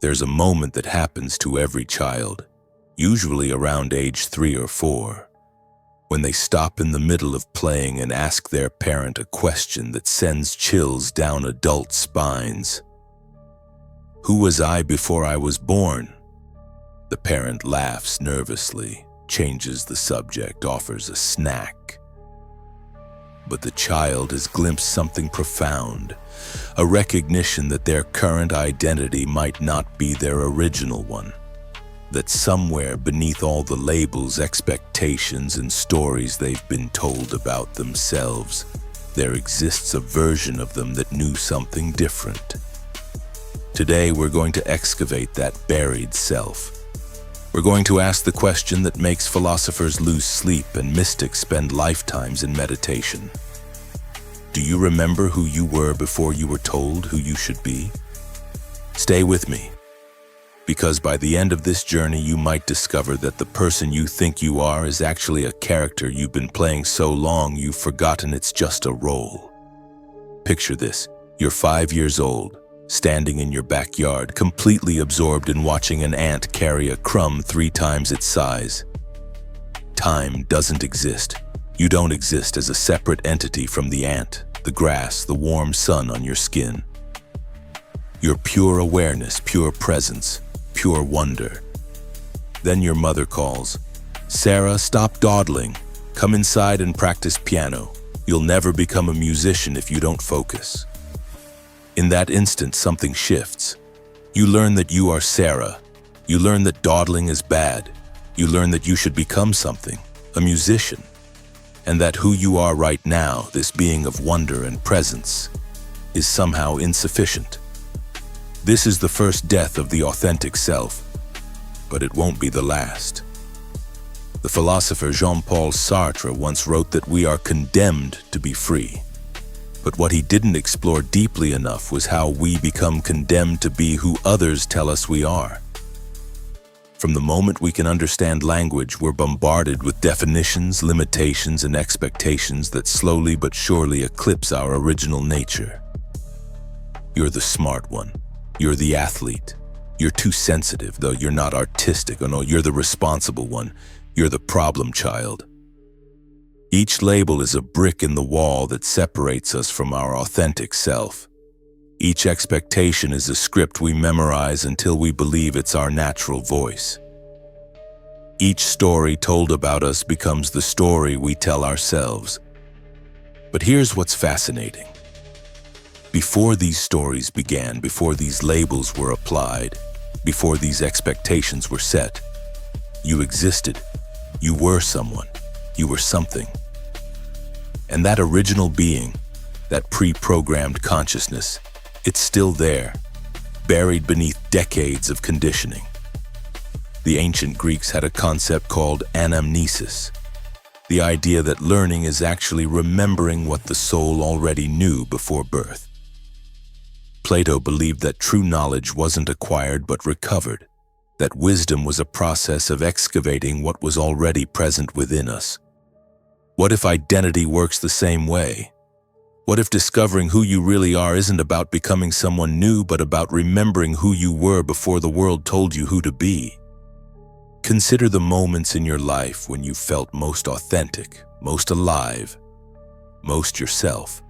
There's a moment that happens to every child, usually around age 3 or 4, when they stop in the middle of playing and ask their parent a question that sends chills down adult spines. Who was I before I was born? The parent laughs nervously, changes the subject, offers a snack. But the child has glimpsed something profound, a recognition that their current identity might not be their original one, that somewhere beneath all the labels, expectations, and stories they've been told about themselves, there exists a version of them that knew something different. Today, we're going to excavate that buried self. We're going to ask the question that makes philosophers lose sleep and mystics spend lifetimes in meditation. Do you remember who you were before you were told who you should be? Stay with me, because by the end of this journey, you might discover that the person you think you are is actually a character you've been playing so long you've forgotten it's just a role. Picture this: you're 5 years old, standing in your backyard, completely absorbed in watching an ant carry a crumb 3 times its size. Time doesn't exist. You don't exist as a separate entity from the ant, the grass, the warm sun on your skin. You're pure awareness, pure presence, pure wonder. Then your mother calls, "Sarah, stop dawdling. Come inside and practice piano. You'll never become a musician if you don't focus." In that instant, something shifts. You learn that you are Sarah. You learn that dawdling is bad. You learn that you should become something, a musician. And that who you are right now, this being of wonder and presence, is somehow insufficient. This is the first death of the authentic self, but it won't be the last. The philosopher Jean-Paul Sartre once wrote that we are condemned to be free. But what he didn't explore deeply enough was how we become condemned to be who others tell us we are. From the moment we can understand language, we're bombarded with definitions, limitations, and expectations that slowly but surely eclipse our original nature. You're the smart one. You're the athlete. You're too sensitive, though you're not artistic. Oh no, you're the responsible one. You're the problem child. Each label is a brick in the wall that separates us from our authentic self. Each expectation is a script we memorize until we believe it's our natural voice. Each story told about us becomes the story we tell ourselves. But here's what's fascinating. Before these stories began, before these labels were applied, before these expectations were set, you existed. You were someone. You were something. And that original being, that pre-programmed consciousness, it's still there, buried beneath decades of conditioning. The ancient Greeks had a concept called anamnesis, the idea that learning is actually remembering what the soul already knew before birth. Plato believed that true knowledge wasn't acquired but recovered, that wisdom was a process of excavating what was already present within us. What if identity works the same way? What if discovering who you really are isn't about becoming someone new, but about remembering who you were before the world told you who to be? Consider the moments in your life when you felt most authentic, most alive, most yourself.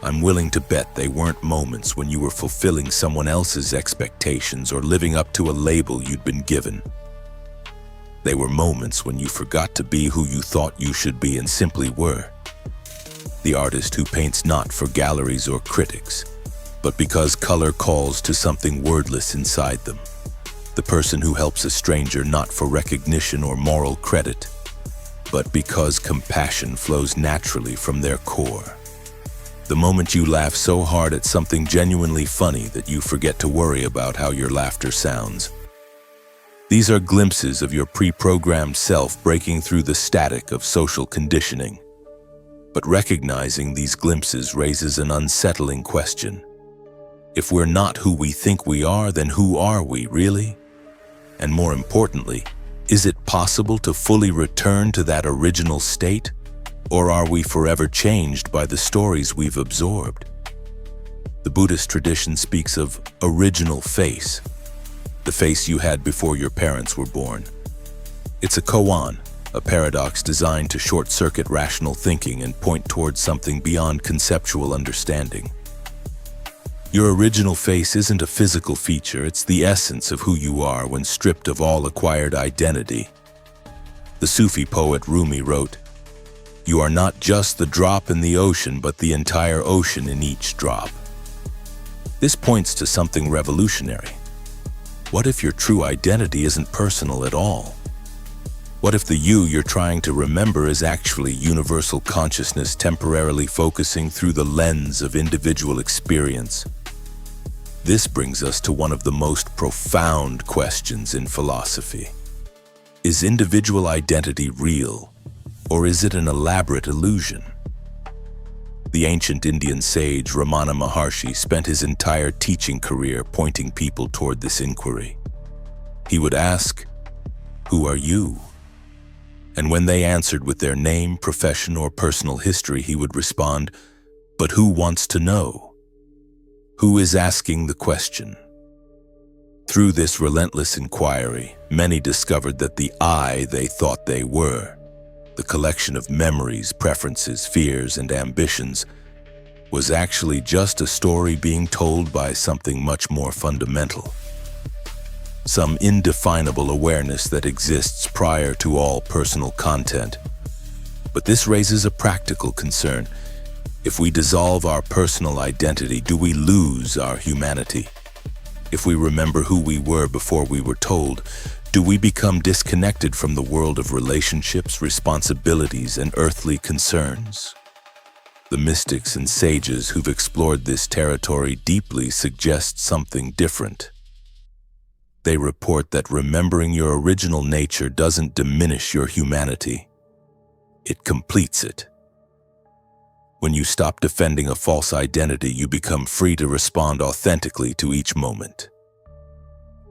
I'm willing to bet they weren't moments when you were fulfilling someone else's expectations or living up to a label you'd been given. They were moments when you forgot to be who you thought you should be and simply were. The artist who paints not for galleries or critics, but because color calls to something wordless inside them. The person who helps a stranger not for recognition or moral credit, but because compassion flows naturally from their core. The moment you laugh so hard at something genuinely funny that you forget to worry about how your laughter sounds. These are glimpses of your pre-programmed self breaking through the static of social conditioning. But recognizing these glimpses raises an unsettling question. If we're not who we think we are, then who are we, really? And more importantly, is it possible to fully return to that original state? Or are we forever changed by the stories we've absorbed? The Buddhist tradition speaks of original face, the face you had before your parents were born. It's a koan, a paradox designed to short-circuit rational thinking and point towards something beyond conceptual understanding. Your original face isn't a physical feature, it's the essence of who you are when stripped of all acquired identity. The Sufi poet Rumi wrote, "You are not just the drop in the ocean, but the entire ocean in each drop." This points to something revolutionary. What if your true identity isn't personal at all? What if the you you're trying to remember is actually universal consciousness temporarily focusing through the lens of individual experience? This brings us to one of the most profound questions in philosophy. Is individual identity real, or is it an elaborate illusion? The ancient Indian sage Ramana Maharshi spent his entire teaching career pointing people toward this inquiry. He would ask, "Who are you?" And when they answered with their name, profession, or personal history, he would respond, "But who wants to know? Who is asking the question?" Through this relentless inquiry, many discovered that the I they thought they were, the collection of memories, preferences, fears, and ambitions, was actually just a story being told by something much more fundamental. Some indefinable awareness that exists prior to all personal content. But this raises a practical concern. If we dissolve our personal identity, do we lose our humanity? If we remember who we were before we were told, do we become disconnected from the world of relationships, responsibilities, and earthly concerns? The mystics and sages who've explored this territory deeply suggest something different. They report that remembering your original nature doesn't diminish your humanity. It completes it. When you stop defending a false identity, you become free to respond authentically to each moment.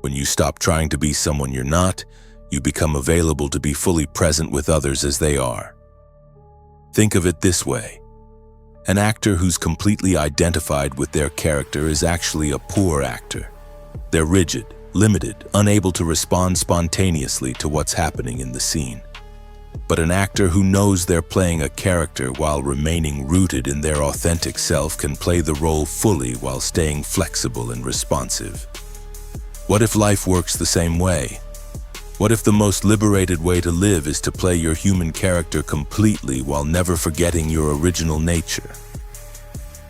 When you stop trying to be someone you're not, you become available to be fully present with others as they are. Think of it this way. An actor who's completely identified with their character is actually a poor actor. They're rigid, limited, unable to respond spontaneously to what's happening in the scene. But an actor who knows they're playing a character while remaining rooted in their authentic self can play the role fully while staying flexible and responsive. What if life works the same way? What if the most liberated way to live is to play your human character completely while never forgetting your original nature?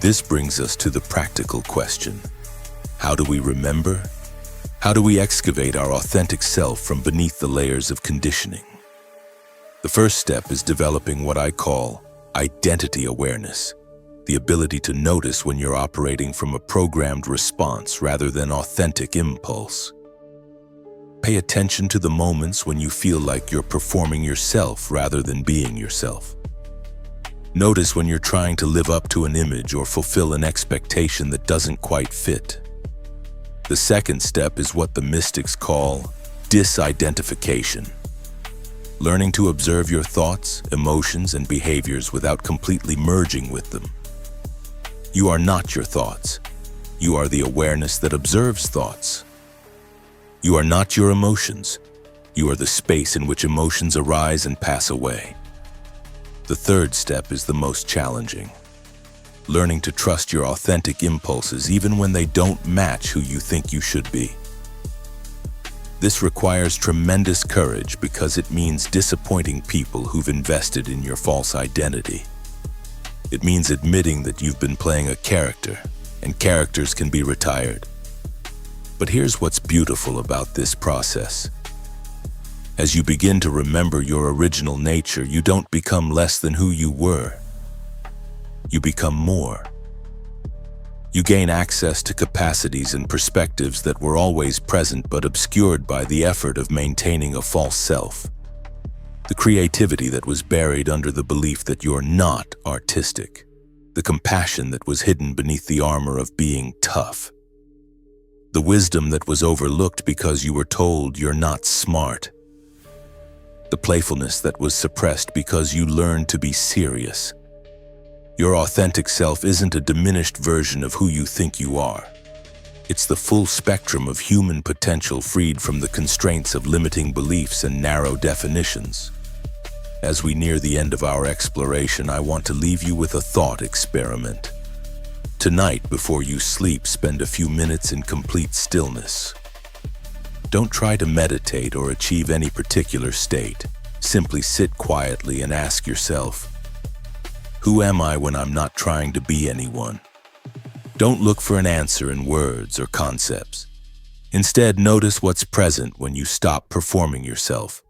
This brings us to the practical question. How do we remember? How do we excavate our authentic self from beneath the layers of conditioning? The first step is developing what I call identity awareness, the ability to notice when you're operating from a programmed response rather than authentic impulse. Pay attention to the moments when you feel like you're performing yourself rather than being yourself. Notice when you're trying to live up to an image or fulfill an expectation that doesn't quite fit. The second step is what the mystics call disidentification. Learning to observe your thoughts, emotions, and behaviors without completely merging with them. You are not your thoughts. You are the awareness that observes thoughts. You are not your emotions. You are the space in which emotions arise and pass away. The third step is the most challenging. Learning to trust your authentic impulses even when they don't match who you think you should be. This requires tremendous courage because it means disappointing people who've invested in your false identity. It means admitting that you've been playing a character, and characters can be retired. But here's what's beautiful about this process. As you begin to remember your original nature, you don't become less than who you were. You become more. You gain access to capacities and perspectives that were always present but obscured by the effort of maintaining a false self. The creativity that was buried under the belief that you're not artistic. The compassion that was hidden beneath the armor of being tough. The wisdom that was overlooked because you were told you're not smart. The playfulness that was suppressed because you learned to be serious. Your authentic self isn't a diminished version of who you think you are. It's the full spectrum of human potential freed from the constraints of limiting beliefs and narrow definitions. As we near the end of our exploration, I want to leave you with a thought experiment. Tonight, before you sleep, spend a few minutes in complete stillness. Don't try to meditate or achieve any particular state. Simply sit quietly and ask yourself, who am I when I'm not trying to be anyone? Don't look for an answer in words or concepts. Instead, notice what's present when you stop performing yourself.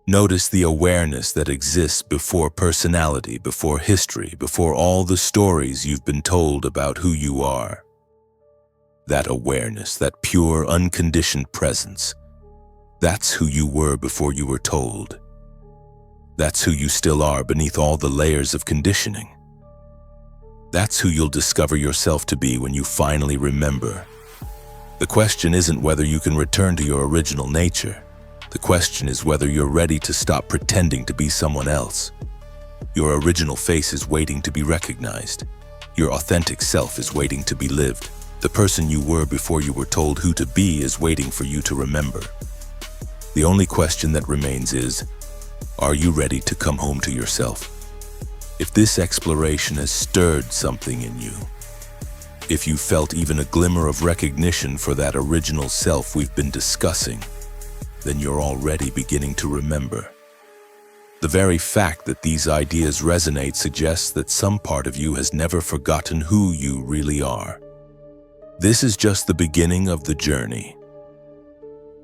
Notice the awareness that exists before personality, before history, before all the stories you've been told about who you are. That awareness, that pure, unconditioned presence, that's who you were before you were told. That's who you still are beneath all the layers of conditioning. That's who you'll discover yourself to be when you finally remember. The question isn't whether you can return to your original nature. The question is whether you're ready to stop pretending to be someone else. Your original face is waiting to be recognized. Your authentic self is waiting to be lived. The person you were before you were told who to be is waiting for you to remember. The only question that remains is, are you ready to come home to yourself? If this exploration has stirred something in you, if you felt even a glimmer of recognition for that original self we've been discussing, then you're already beginning to remember. The very fact that these ideas resonate suggests that some part of you has never forgotten who you really are. This is just the beginning of the journey.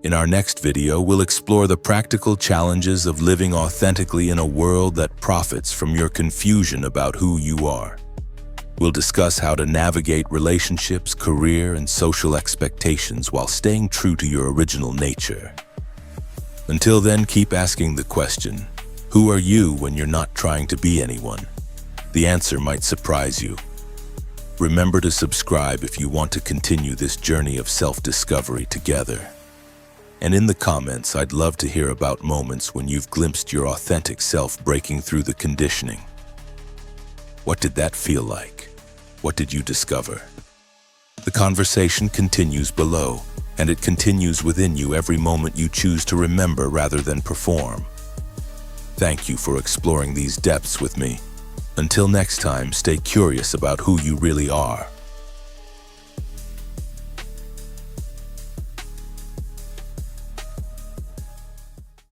In our next video, we'll explore the practical challenges of living authentically in a world that profits from your confusion about who you are. We'll discuss how to navigate relationships, career, and social expectations while staying true to your original nature. Until then, keep asking the question, who are you when you're not trying to be anyone? The answer might surprise you. Remember to subscribe if you want to continue this journey of self-discovery together. And in the comments, I'd love to hear about moments when you've glimpsed your authentic self breaking through the conditioning. What did that feel like? What did you discover? The conversation continues below, and it continues within you every moment you choose to remember rather than perform. Thank you for exploring these depths with me. Until next time, stay curious about who you really are.